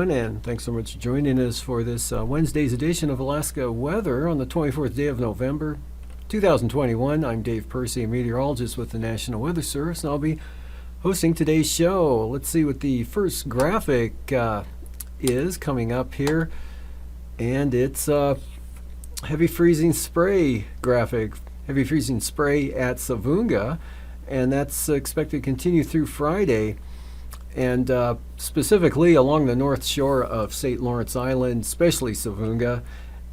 And thanks so much for joining us for this Wednesday's edition of Alaska Weather on the 24th day of November, 2021. I'm Dave Percy, a meteorologist with the National Weather Service, and I'll be hosting today's show. Let's see what the first graphic is coming up here, and it's heavy freezing spray graphic, heavy freezing spray at Savunga, and that's expected to continue through Friday. And specifically along the north shore of St. Lawrence Island, especially Savunga,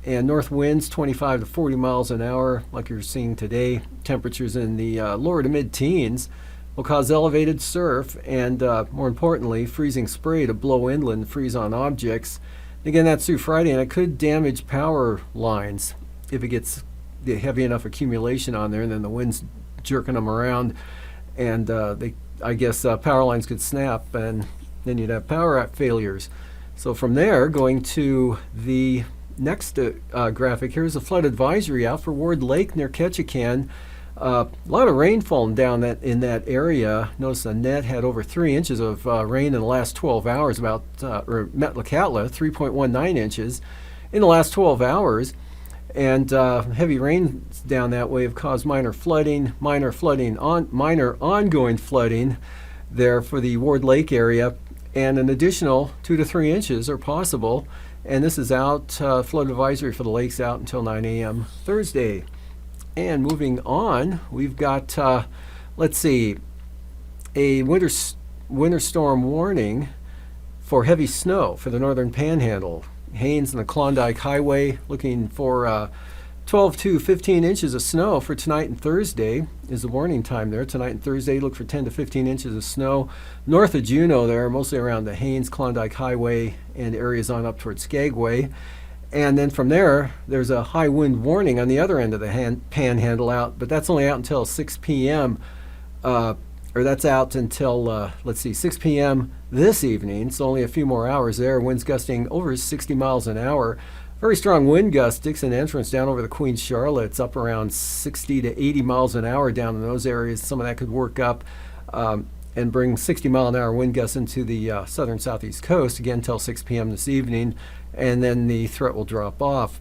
and north winds 25 to 40 miles an hour, like you're seeing today. Temperatures in the lower to mid-teens will cause elevated surf and, more importantly, freezing spray to blow inland, freeze on objects. Again, that's through Friday, and it could damage power lines if it gets the heavy enough accumulation on there, and then the wind's jerking them around, and power lines could snap, and then you'd have power failures. So from there, going to the next graphic, here's a flood advisory out for Ward Lake near Ketchikan. A lot of rain falling down in that area. Notice the net had over 3 inches of rain in the last 12 hours, or Metlakatla, 3.19 inches in the last 12 hours. And heavy rains down that way have caused minor ongoing flooding there for the Ward Lake area, and an additional 2 to 3 inches are possible. And this is out, flood advisory for the lakes out until 9 a.m. Thursday. And moving on, we've got, a winter storm warning for heavy snow for the northern panhandle. Haines and the Klondike Highway looking for 12 to 15 inches of snow for tonight and Thursday is the warning time there. Tonight and Thursday, look for 10 to 15 inches of snow north of Juneau there, mostly around the Haines, Klondike Highway, and areas on up towards Skagway. And then from there, there's a high wind warning on the other end of the panhandle out, but that's only out until 6 p.m. That's out until, 6 p.m. this evening, so only a few more hours there. Winds gusting over 60 miles an hour. Very strong wind gusts. Dixon Entrance down over the Queen Charlotte's up around 60 to 80 miles an hour down in those areas. Some of that could work up and bring 60 mile an hour wind gusts into the southern southeast coast, again until 6 p.m. this evening, and then the threat will drop off.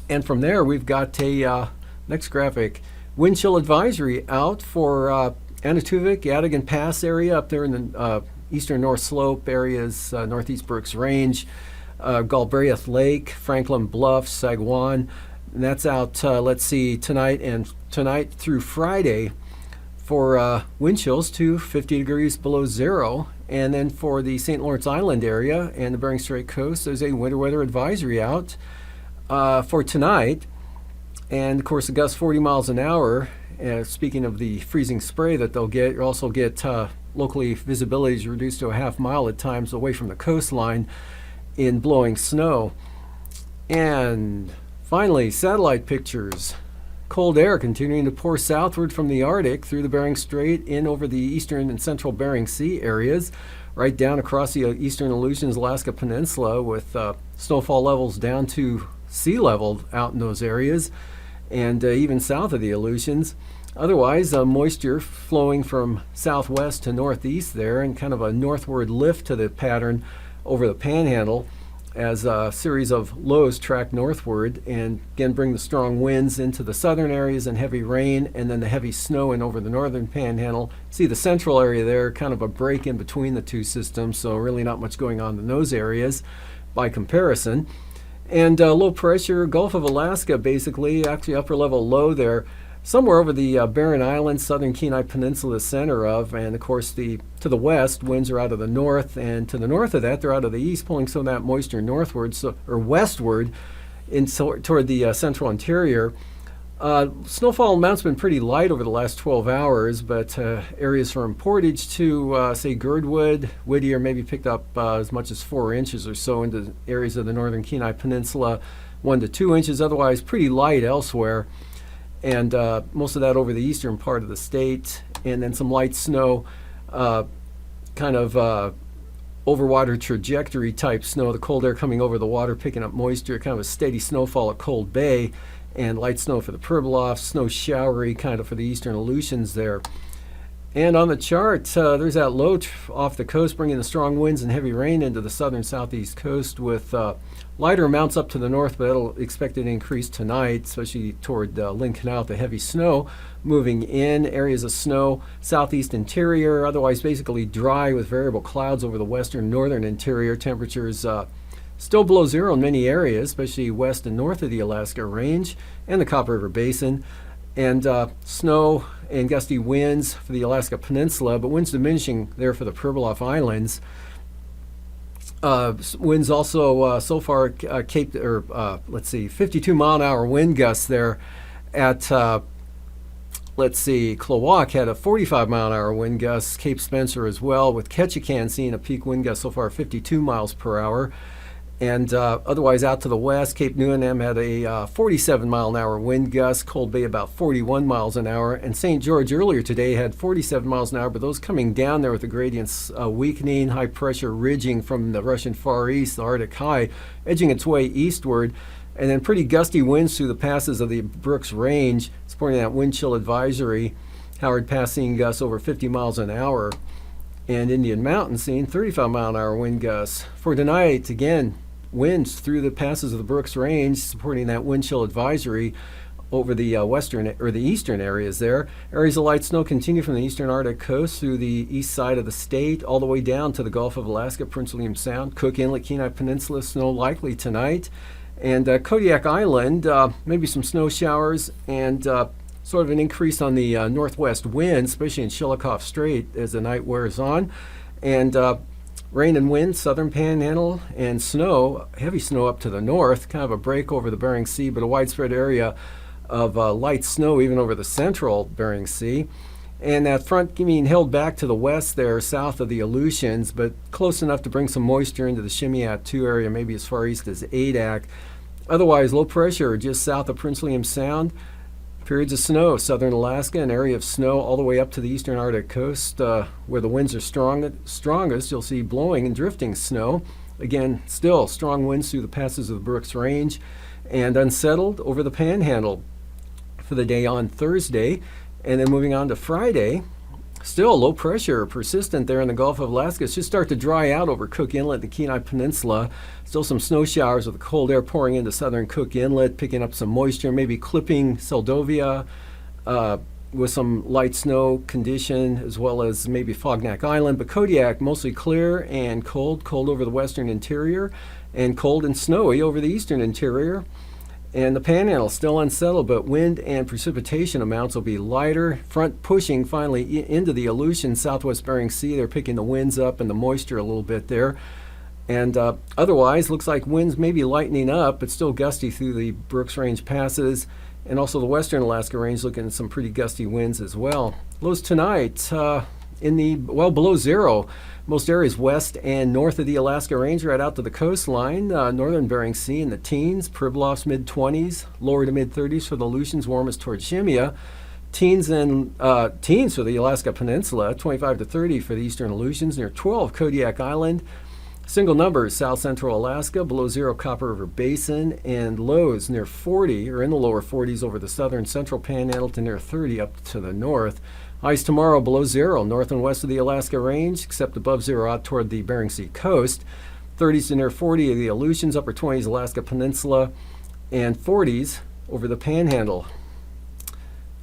And from there, we've got a next graphic, wind chill advisory out for Anatuvik, Yadigan Pass area up there in the eastern North Slope areas, Northeast Brooks Range, Galbraith Lake, Franklin Bluff, Sagwan. And that's out, tonight through Friday for wind chills to 50 degrees below zero. And then for the St. Lawrence Island area and the Bering Strait coast, there's a winter weather advisory out for tonight. And of course, the gusts 40 miles an hour. Speaking of the freezing spray that they'll get, you'll also get locally visibility is reduced to a half mile at times away from the coastline in blowing snow. And finally, satellite pictures. Cold air continuing to pour southward from the Arctic through the Bering Strait in over the eastern and central Bering Sea areas, right down across the eastern Aleutians Alaska Peninsula, with snowfall levels down to sea level out in those areas, and even south of the Aleutians. Otherwise, moisture flowing from southwest to northeast there, and kind of a northward lift to the pattern over the panhandle as a series of lows track northward, and again bring the strong winds into the southern areas and heavy rain, and then the heavy snow in over the northern panhandle. See the central area there, kind of a break in between the two systems, so really not much going on in those areas by comparison. And low pressure, Gulf of Alaska basically, actually upper level low there, somewhere over the Barren Islands, southern Kenai Peninsula, center of, and of course to the west, winds are out of the north, and to the north of that, they're out of the east, pulling some of that moisture northward, or westward, toward the central interior. Snowfall amount's been pretty light over the last 12 hours, but areas from Portage to, say, Girdwood, Whittier maybe picked up as much as 4 inches or so into areas of the northern Kenai Peninsula, 1 to 2 inches, otherwise pretty light elsewhere. And most of that over the eastern part of the state, and then some light snow, kind of overwater trajectory type snow, the cold air coming over the water, picking up moisture, kind of a steady snowfall at Cold Bay, and light snow for the Pribilofs, snow showery kind of for the eastern Aleutians there. And on the chart, there's that low off the coast bringing the strong winds and heavy rain into the southern southeast coast with lighter amounts up to the north, but that'll expected to increase tonight, especially toward Lynn Canal with the heavy snow moving in. Areas of snow, southeast interior, otherwise basically dry with variable clouds over the western northern interior. Temperatures still below zero in many areas, especially west and north of the Alaska Range and the Copper River Basin. And snow and gusty winds for the Alaska Peninsula, but winds diminishing there for the Pribilof Islands. Winds also so far Cape, 52 mile an hour wind gusts there at Klawock had a 45 mile an hour wind gust. Cape Spencer as well, with Ketchikan seeing a peak wind gust so far 52 miles per hour. And otherwise out to the west, Cape Newenham had a 47 mile an hour wind gust, Cold Bay about 41 miles an hour, and St. George earlier today had 47 miles an hour, but those coming down there with the gradients weakening, high pressure ridging from the Russian Far East, the Arctic high, edging its way eastward, and then pretty gusty winds through the passes of the Brooks Range, supporting that wind chill advisory. Howard Pass seeing gusts over 50 miles an hour, and Indian Mountain seeing 35 mile an hour wind gusts. For tonight, again, winds through the passes of the Brooks Range, supporting that wind chill advisory over the western or the eastern areas there. Areas of light snow continue from the eastern Arctic coast through the east side of the state, all the way down to the Gulf of Alaska, Prince William Sound, Cook Inlet, Kenai Peninsula, snow likely tonight. And Kodiak Island, maybe some snow showers and sort of an increase on the northwest wind, especially in Chillicothe Strait as the night wears on. And rain and wind, southern panhandle, and snow, heavy snow up to the north, kind of a break over the Bering Sea, but a widespread area of light snow even over the central Bering Sea. And that front being held back to the west there, south of the Aleutians, but close enough to bring some moisture into the Shimiat 2 area, maybe as far east as Adak. Otherwise, low pressure just south of Prince William Sound. Periods of snow, southern Alaska, an area of snow all the way up to the eastern Arctic coast where the winds are strongest. You'll see blowing and drifting snow. Again, still strong winds through the passes of the Brooks Range, and unsettled over the Panhandle for the day on Thursday. And then moving on to Friday, still low pressure persistent there in the Gulf of Alaska. It should start to dry out over Cook Inlet, the Kenai Peninsula. Still some snow showers with the cold air pouring into southern Cook Inlet, picking up some moisture, maybe clipping Seldovia with some light snow condition, as well as maybe Fognak Island. But Kodiak, mostly clear and cold over the western interior, and cold and snowy over the eastern interior. And the Panhandle still unsettled, but wind and precipitation amounts will be lighter. Front pushing finally into the Aleutian, southwest Bering Sea. They're picking the winds up and the moisture a little bit there. And otherwise, looks like winds may be lightening up, but still gusty through the Brooks Range passes. And also the western Alaska Range looking at some pretty gusty winds as well. Lows tonight in the, well, below zero. Most areas west and north of the Alaska Range, right out to the coastline. Northern Bering Sea in the teens, Pribilofs mid-20s, lower to mid-30s for the Aleutians, warmest towards Shimia. Teens for the Alaska Peninsula, 25 to 30 for the eastern Aleutians, near 12 Kodiak Island. Single numbers, south central Alaska, below zero Copper River Basin, and lows near 40 or in the lower 40s over the southern central Panhandle to near 30 up to the north. Highs tomorrow below zero, north and west of the Alaska Range, except above zero out toward the Bering Sea coast. 30s to near 40 of the Aleutians, upper 20s Alaska Peninsula, and 40s over the Panhandle.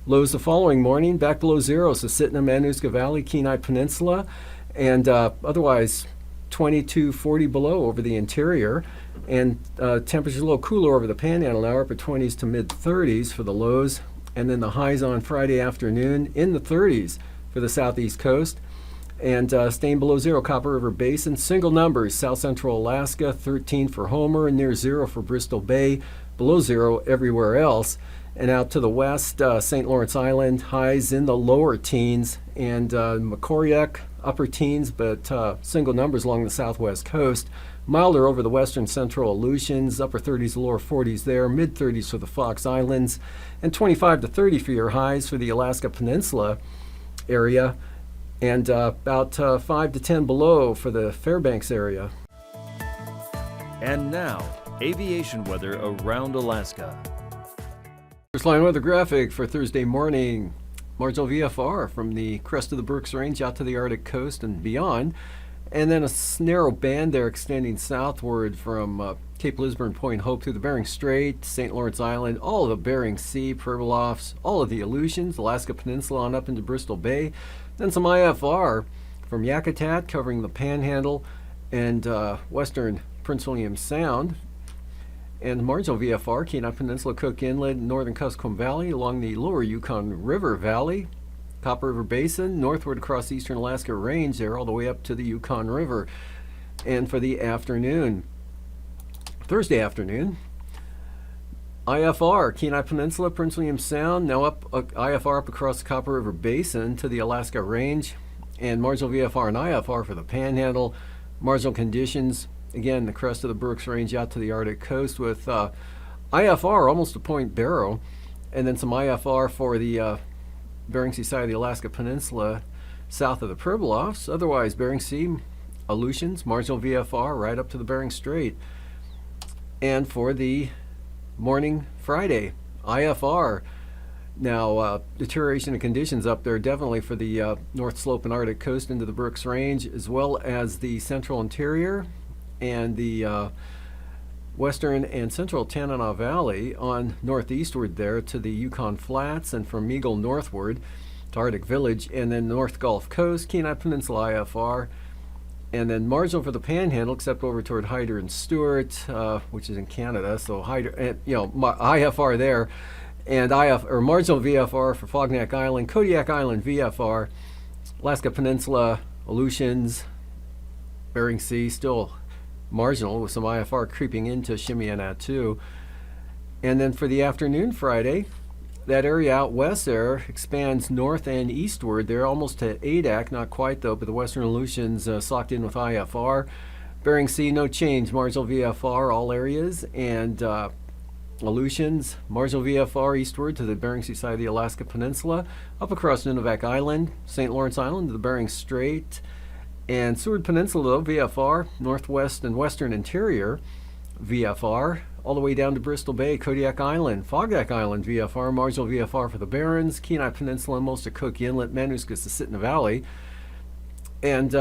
Lows the following morning, back below zero, so Sitna, Manuska Valley, Kenai Peninsula, and otherwise 20 to 40 below over the interior, and temperatures a little cooler over the Panhandle now, upper 20s to mid-30s for the lows. And then the highs on Friday afternoon in the 30s for the southeast coast, and staying below zero Copper River Basin. Single numbers, south central Alaska, 13 for Homer, and near zero for Bristol Bay, below zero everywhere else. And out to the west, St. Lawrence Island, highs in the lower teens, and Meteorologist, upper teens, but single numbers along the southwest coast. Milder over the western central Aleutians, upper 30s to lower 40s there, mid 30s for the Fox Islands, and 25 to 30 for your highs for the Alaska Peninsula area, and about 5 to 10 below for the Fairbanks area. And now, aviation weather around Alaska. First line weather graphic for Thursday morning. Marginal VFR from the crest of the Brooks Range out to the Arctic coast and beyond. And then a narrow band there extending southward from Cape Lisburne, Point Hope through the Bering Strait, St. Lawrence Island, all of the Bering Sea, Pribilofs, all of the Aleutians, Alaska Peninsula on up into Bristol Bay. Then some IFR from Yakutat covering the Panhandle and western Prince William Sound. And marginal VFR, Kenai Peninsula, Cook Inlet, northern Kuskokwim Valley along the lower Yukon River Valley, Copper River Basin, northward across the eastern Alaska Range there all the way up to the Yukon River. And for the afternoon, Thursday afternoon, IFR, Kenai Peninsula, Prince William Sound, now up IFR up across the Copper River Basin to the Alaska Range, and marginal VFR and IFR for the Panhandle. Marginal conditions, again, the crest of the Brooks Range out to the Arctic coast with IFR almost to Point Barrow, and then some IFR for the Bering Sea side of the Alaska Peninsula south of the Pribilofs. Otherwise, Bering Sea, Aleutians, marginal VFR right up to the Bering Strait. And for the morning Friday, IFR. Now, deterioration of conditions up there definitely for the North Slope and Arctic coast into the Brooks Range, as well as the central interior and the western and central Tanana Valley on northeastward there to the Yukon Flats, and from Eagle northward to Arctic Village, and then North Gulf Coast, Kenai Peninsula IFR, and then marginal for the Panhandle, except over toward Hyder and Stewart, which is in Canada. So Hyder, IFR there, and marginal VFR for Fognak Island, Kodiak Island VFR, Alaska Peninsula, Aleutians, Bering Sea still marginal with some IFR creeping into Shimianatu. And then for the afternoon Friday, that area out west there expands north and eastward. They're almost to Adak, not quite though, but the western Aleutians socked in with IFR. Bering Sea, no change, marginal VFR all areas, and Aleutians, marginal VFR eastward to the Bering Sea side of the Alaska Peninsula, up across Nunivak Island, St. Lawrence Island to the Bering Strait, and Seward Peninsula, though, VFR, northwest and western interior, VFR, all the way down to Bristol Bay, Kodiak Island, Fognak Island, VFR, marginal VFR for the Barrens, Kenai Peninsula, most of Cook Inlet, Manuscus to Sitna Valley, and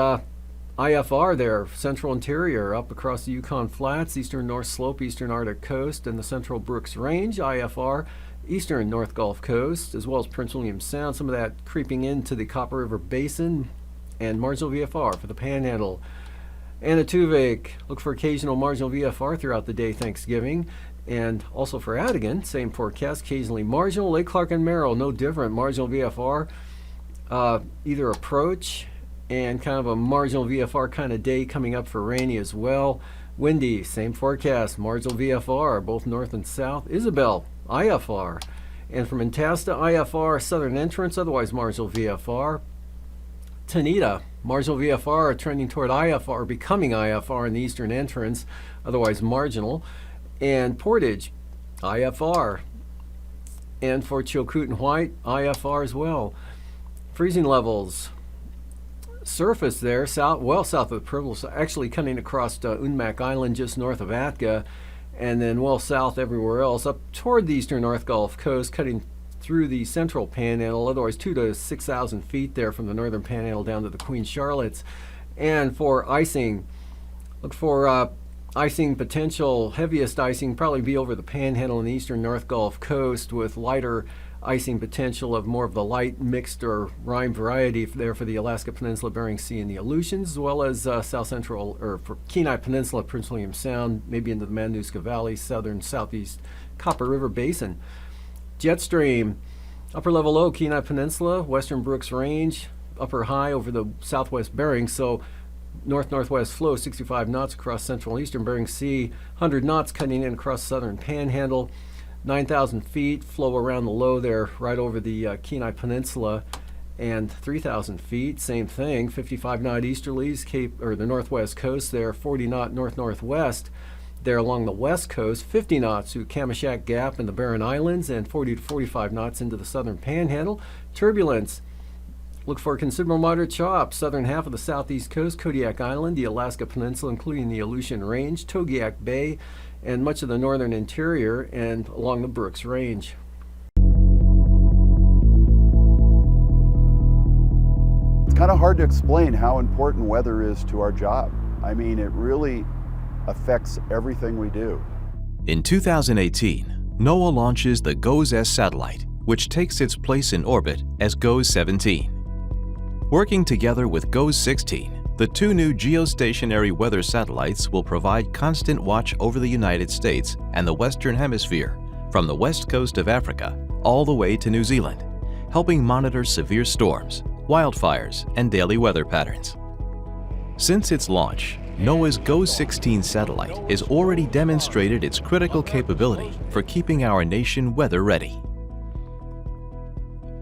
IFR there, central interior, up across the Yukon Flats, eastern North Slope, eastern Arctic coast, and the central Brooks Range, IFR, eastern North Gulf Coast, as well as Prince William Sound, some of that creeping into the Copper River Basin, and marginal VFR for the Panhandle. Anatuvik, look for occasional marginal VFR throughout the day Thanksgiving. And also for Adigan, same forecast, occasionally marginal. Lake Clark and Merrill, no different, marginal VFR. Either approach and kind of a marginal VFR kind of day coming up for rainy as well. Windy, same forecast, marginal VFR, both north and south. Isabel, IFR. And from Antasta, IFR, southern entrance, otherwise marginal VFR. Tanita, marginal VFR trending toward IFR, becoming IFR in the eastern entrance, otherwise marginal. And Portage, IFR. And for Chilkoot and White, IFR as well. Freezing levels. Surface there, south of the Pribilofs, actually cutting across Unmak Island just north of Atka, and then well south everywhere else, up toward the eastern North Gulf Coast, cutting through the central Panhandle, otherwise 2,000 to 6,000 feet there from the northern Panhandle down to the Queen Charlottes. And for icing, look for icing potential, heaviest icing probably be over the Panhandle and the eastern North Gulf Coast, with lighter icing potential of more of the light mixed or rime variety there for the Alaska Peninsula, Bering Sea, and the Aleutians, as well as south central or for Kenai Peninsula, Prince William Sound, maybe into the Manusca Valley, southern southeast Copper River Basin. Jet stream, upper level low, Kenai Peninsula, western Brooks Range, upper high over the southwest Bering, so north-northwest flow, 65 knots across central and eastern Bering Sea, 100 knots cutting in across southern Panhandle. 9,000 feet, flow around the low there right over the Kenai Peninsula, and 3,000 feet, same thing, 55 knot easterlies, the northwest coast there, 40 knot north-northwest. There along the west coast, 50 knots to Kamishak Gap and the Barren Islands, and 40 to 45 knots into the southern panhandle. Turbulence. Look for considerable moderate chop, southern half of the southeast coast, Kodiak Island, the Alaska Peninsula, including the Aleutian Range, Togiak Bay, and much of the northern interior, and along the Brooks Range. It's kind of hard to explain how important weather is to our job. I mean, it really affects everything we do. In 2018, NOAA launches the GOES-S satellite, which takes its place in orbit as GOES-17. Working together with GOES-16, the two new geostationary weather satellites will provide constant watch over the United States and the Western Hemisphere, from the west coast of Africa all the way to New Zealand, helping monitor severe storms, wildfires, and daily weather patterns. Since its launch, NOAA's GOES-16 satellite has already demonstrated its critical capability for keeping our nation weather ready.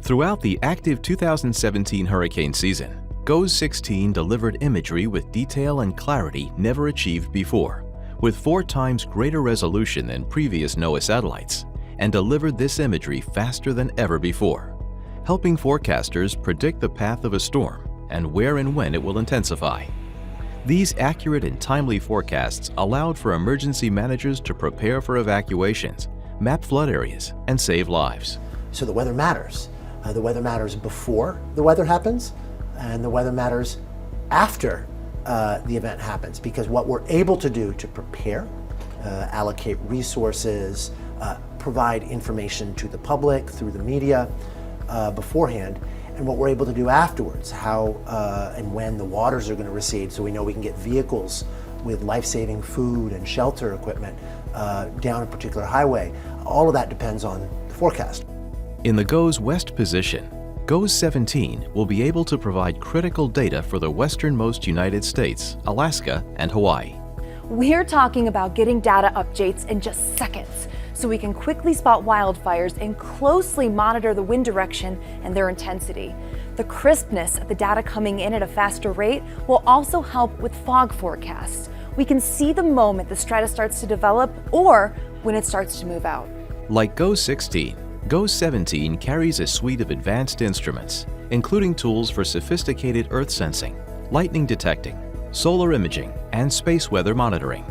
Throughout the active 2017 hurricane season, GOES-16 delivered imagery with detail and clarity never achieved before, with 4 times greater resolution than previous NOAA satellites, and delivered this imagery faster than ever before, helping forecasters predict the path of a storm and where and when it will intensify. These accurate and timely forecasts allowed for emergency managers to prepare for evacuations, map flood areas, and save lives. So the weather matters. The weather matters before the weather happens, and the weather matters after the event happens, because what we're able to do to prepare, allocate resources, provide information to the public through the media beforehand, and what we're able to do afterwards, how and when the waters are going to recede, so we know we can get vehicles with life-saving food and shelter equipment down a particular highway. All of that depends on the forecast. In the GOES West position, GOES-17 will be able to provide critical data for the westernmost United States, Alaska, and Hawaii. We're talking about getting data updates in just seconds, so we can quickly spot wildfires and closely monitor the wind direction and their intensity. The crispness of the data coming in at a faster rate will also help with fog forecasts. We can see the moment the stratus starts to develop or when it starts to move out. Like GOES-16, GOES-17 carries a suite of advanced instruments, including tools for sophisticated earth sensing, lightning detecting, solar imaging, and space weather monitoring.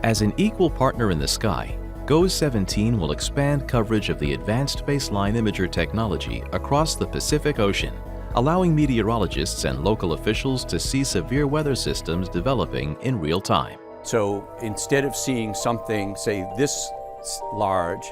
As an equal partner in the sky, GOES-17 will expand coverage of the advanced baseline imager technology across the Pacific Ocean, allowing meteorologists and local officials to see severe weather systems developing in real time. So instead of seeing something, say, this large,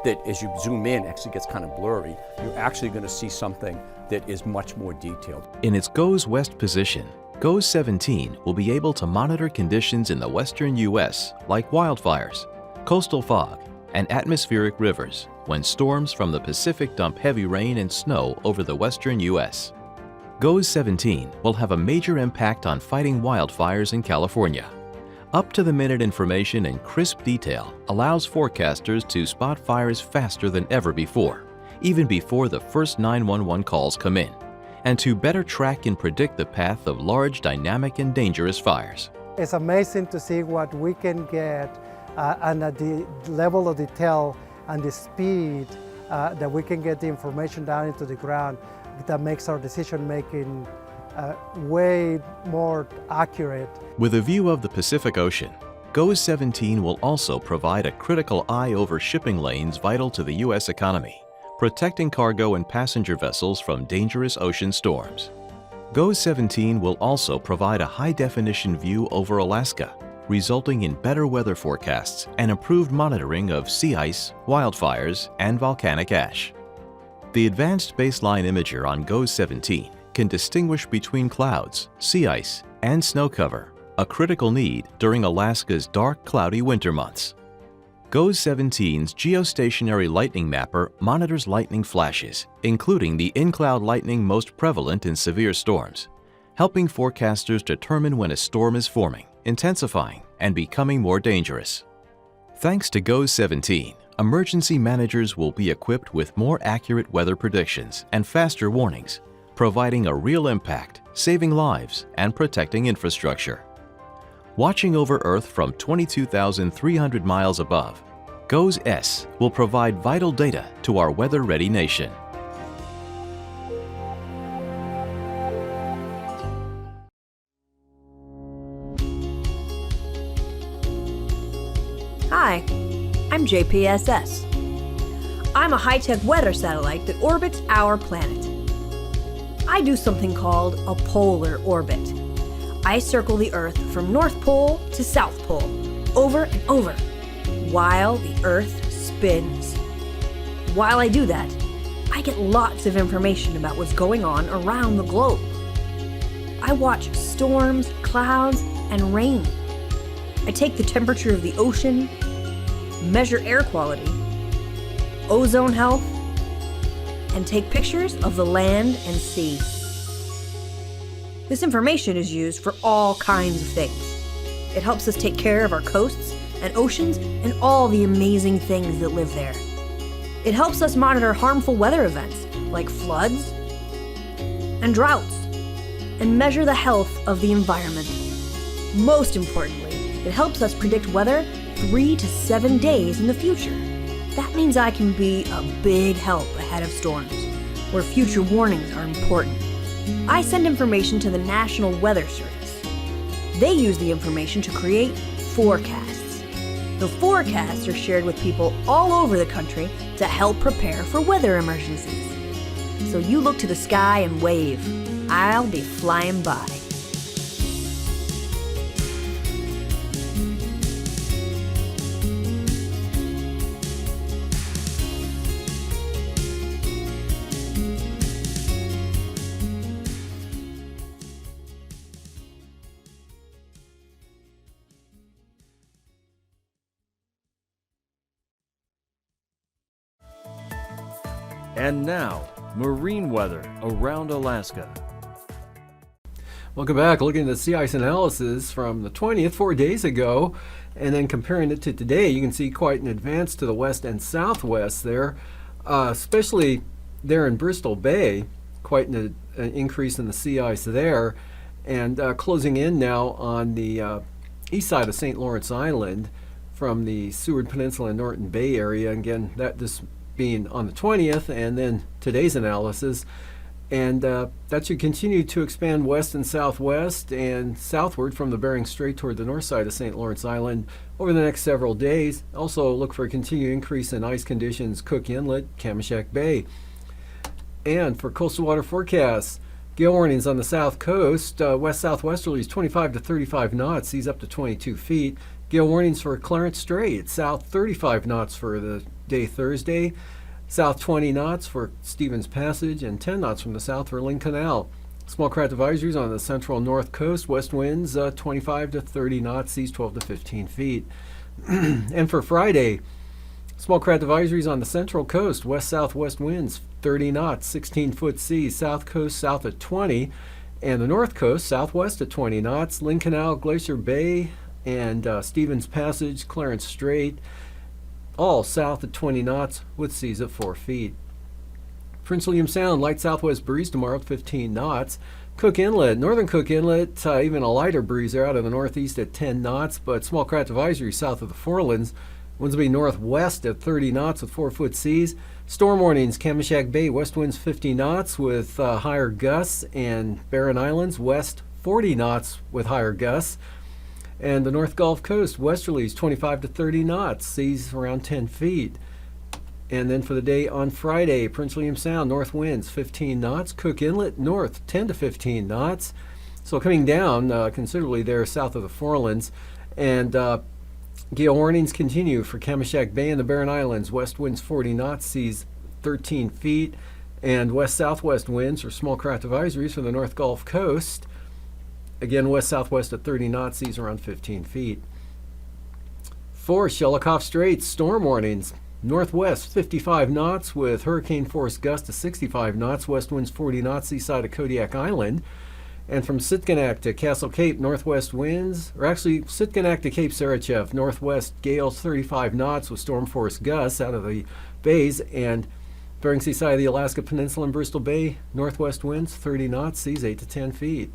that as you zoom in actually gets kind of blurry, you're actually going to see something that is much more detailed. In its GOES West position, GOES-17 will be able to monitor conditions in the western U.S. like wildfires, coastal fog, and atmospheric rivers when storms from the Pacific dump heavy rain and snow over the western U.S. GOES-17 will have a major impact on fighting wildfires in California. Up-to-the-minute information and crisp detail allows forecasters to spot fires faster than ever before, even before the first 911 calls come in, and to better track and predict the path of large, dynamic, and dangerous fires. It's amazing to see what we can get and at the level of detail and the speed that we can get the information down into the ground that makes our decision-making way more accurate. With a view of the Pacific Ocean, GOES-17 will also provide a critical eye over shipping lanes vital to the U.S. economy, protecting cargo and passenger vessels from dangerous ocean storms. GOES-17 will also provide a high-definition view over Alaska, resulting in better weather forecasts and improved monitoring of sea ice, wildfires, and volcanic ash. The advanced baseline imager on GOES-17 can distinguish between clouds, sea ice, and snow cover, a critical need during Alaska's dark, cloudy winter months. GOES-17's geostationary lightning mapper monitors lightning flashes, including the in-cloud lightning most prevalent in severe storms, helping forecasters determine when a storm is forming, intensifying, and becoming more dangerous. Thanks to GOES-17, emergency managers will be equipped with more accurate weather predictions and faster warnings, providing a real impact, saving lives, and protecting infrastructure. Watching over Earth from 22,300 miles above, GOES-S will provide vital data to our weather-ready nation. Hi, I'm JPSS. I'm a high-tech weather satellite that orbits our planet. I do something called a polar orbit. I circle the Earth from North Pole to South Pole, over and over, while the Earth spins. While I do that, I get lots of information about what's going on around the globe. I watch storms, clouds, and rain. I take the temperature of the ocean, measure air quality, ozone health, and take pictures of the land and sea. This information is used for all kinds of things. It helps us take care of our coasts and oceans and all the amazing things that live there. It helps us monitor harmful weather events like floods and droughts and measure the health of the environment. Most importantly, it helps us predict weather 3 to 7 days in the future. That means I can be a big help ahead of storms, where future warnings are important. I send information to the National Weather Service. They use the information to create forecasts. The forecasts are shared with people all over the country to help prepare for weather emergencies. So you look to the sky and wave. I'll be flying by. And now, marine weather around Alaska. Welcome back. Looking at the sea ice analysis from the 20th, 4 days ago, and then comparing it to today, you can see quite an advance to the west and southwest there, especially there in Bristol Bay, quite an increase in the sea ice there, and closing in now on the east side of St. Lawrence Island from the Seward Peninsula and Norton Bay area. Again, this being on the 20th, and then today's analysis. And that should continue to expand west and southwest and southward from the Bering Strait toward the north side of St. Lawrence Island over the next several days. Also look for a continued increase in ice conditions, Cook Inlet, Kamishak Bay. And for coastal water forecasts, gale warnings on the south coast, west-southwesterlies 25 to 35 knots, seas up to 22 feet. Gale warnings for Clarence Strait, south 35 knots for the day Thursday, south 20 knots for Stevens Passage, and 10 knots from the south for Lynn Canal. Small craft advisories on the central north coast, west winds 25 to 30 knots, seas 12 to 15 feet. And for Friday, small craft advisories on the central coast, west-southwest winds 30 knots, 16-foot seas, south coast south at 20, and the north coast southwest at 20 knots, Lynn Canal, Glacier Bay, and Stevens Passage, Clarence Strait, all south at 20 knots with seas at 4 feet. Prince William Sound, light southwest breeze tomorrow at 15 knots. Cook Inlet, northern Cook Inlet, even a lighter breeze there out of the northeast at 10 knots, but small craft advisory south of the Forelands. Winds will be northwest at 30 knots with 4-foot seas. Storm warnings, Kamishak Bay, west winds 50 knots with higher gusts, and Barren Islands, west 40 knots with higher gusts. And the North Gulf Coast, westerlies 25 to 30 knots, seas around 10 feet. And then for the day on Friday, Prince William Sound, north winds 15 knots, Cook Inlet, north 10 to 15 knots. So coming down considerably there south of the Forelands. And gale warnings continue for Kamishak Bay and the Barren Islands, west winds 40 knots, seas 13 feet. And west-southwest winds or small craft advisories for the North Gulf Coast. Again, west-southwest at 30 knots, seas around 15 feet. For Shelikof Straits, storm warnings. Northwest 55 knots with hurricane force gusts to 65 knots, west winds 40 knots, seaside of Kodiak Island. And from Sitkinak to Castle Cape, northwest winds, or actually Sitkinak to Cape Sarachev, northwest gales 35 knots with storm force gusts out of the bays, and Bering Sea side of the Alaska Peninsula and Bristol Bay, northwest winds 30 knots, seas 8 to 10 feet.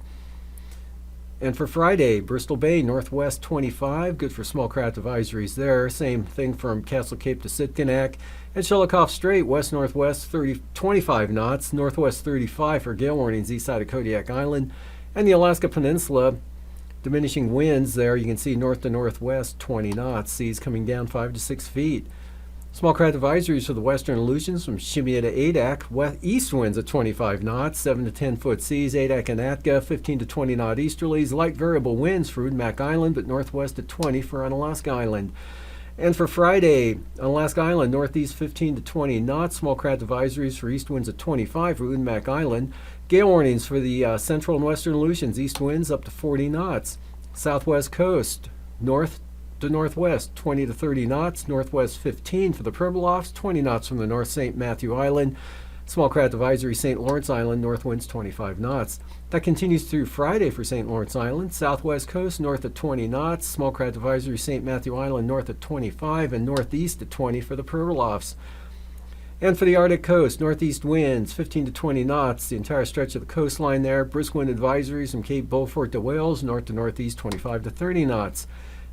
And for Friday, Bristol Bay, northwest 25, good for small craft advisories there. Same thing from Castle Cape to Sitkinak. And Shelikof Strait, west-northwest 25 knots, northwest 35 for gale warnings east side of Kodiak Island. And the Alaska Peninsula, diminishing winds there. You can see north to northwest 20 knots, seas coming down 5 to 6 feet. Small craft advisories for the western Aleutians from Shemya to Adak, east winds at 25 knots, 7 to 10 foot seas, Adak and Atka, 15 to 20 knot easterlies, light variable winds for Udemak Island, but northwest at 20 for Unalaska Island. And for Friday, on Alaska Island, northeast 15 to 20 knots, small craft advisories for east winds at 25 for Udemak Island, gale warnings for the central and western Aleutians, east winds up to 40 knots, southwest coast, north to northwest 20 to 30 knots, northwest 15 for the Pribilofs, 20 knots from the North St. Matthew Island, small craft advisory St. Lawrence Island, north winds 25 knots. That continues through Friday for St. Lawrence Island, southwest coast north at 20 knots, small craft advisory St. Matthew Island north at 25 and northeast at 20 for the Pribilofs. And for the Arctic coast, northeast winds 15 to 20 knots, the entire stretch of the coastline there, brisk wind advisories from Cape Beaufort to Wales, north to northeast 25 to 30 knots.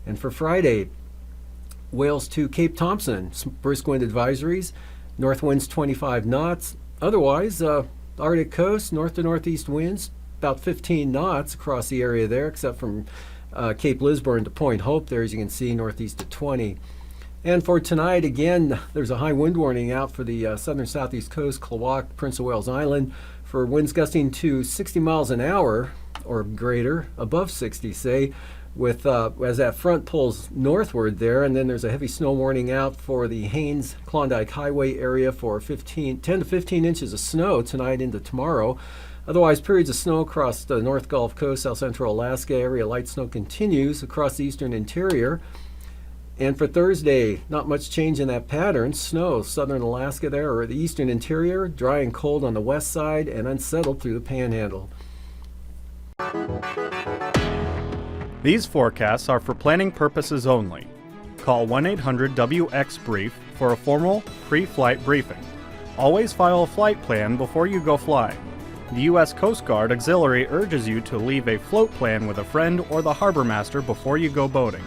And for Friday, Wales to Cape Thompson, brisk wind advisories, north winds 25 knots. Otherwise, Arctic coast, north to northeast winds, about 15 knots across the area there, except from Cape Lisburne to Point Hope there, as you can see, northeast at 20. And for tonight, again, there's a high wind warning out for the southern southeast coast, Klawock, Prince of Wales Island, for winds gusting to 60 miles an hour or greater, above 60, say, with as that front pulls northward there. And then there's a heavy snow warning out for the Haines-Klondike Highway area for 10 to 15 inches of snow tonight into tomorrow. Otherwise, periods of snow across the North Gulf Coast, South Central Alaska area. Light snow continues across the eastern interior. And for Thursday, not much change in that pattern. Snow, southern Alaska there, or the eastern interior, dry and cold on the west side, and unsettled through the panhandle. These forecasts are for planning purposes only. Call 1-800-WX-BRIEF for a formal pre-flight briefing. Always file a flight plan before you go flying. The U.S. Coast Guard Auxiliary urges you to leave a float plan with a friend or the harbor master before you go boating.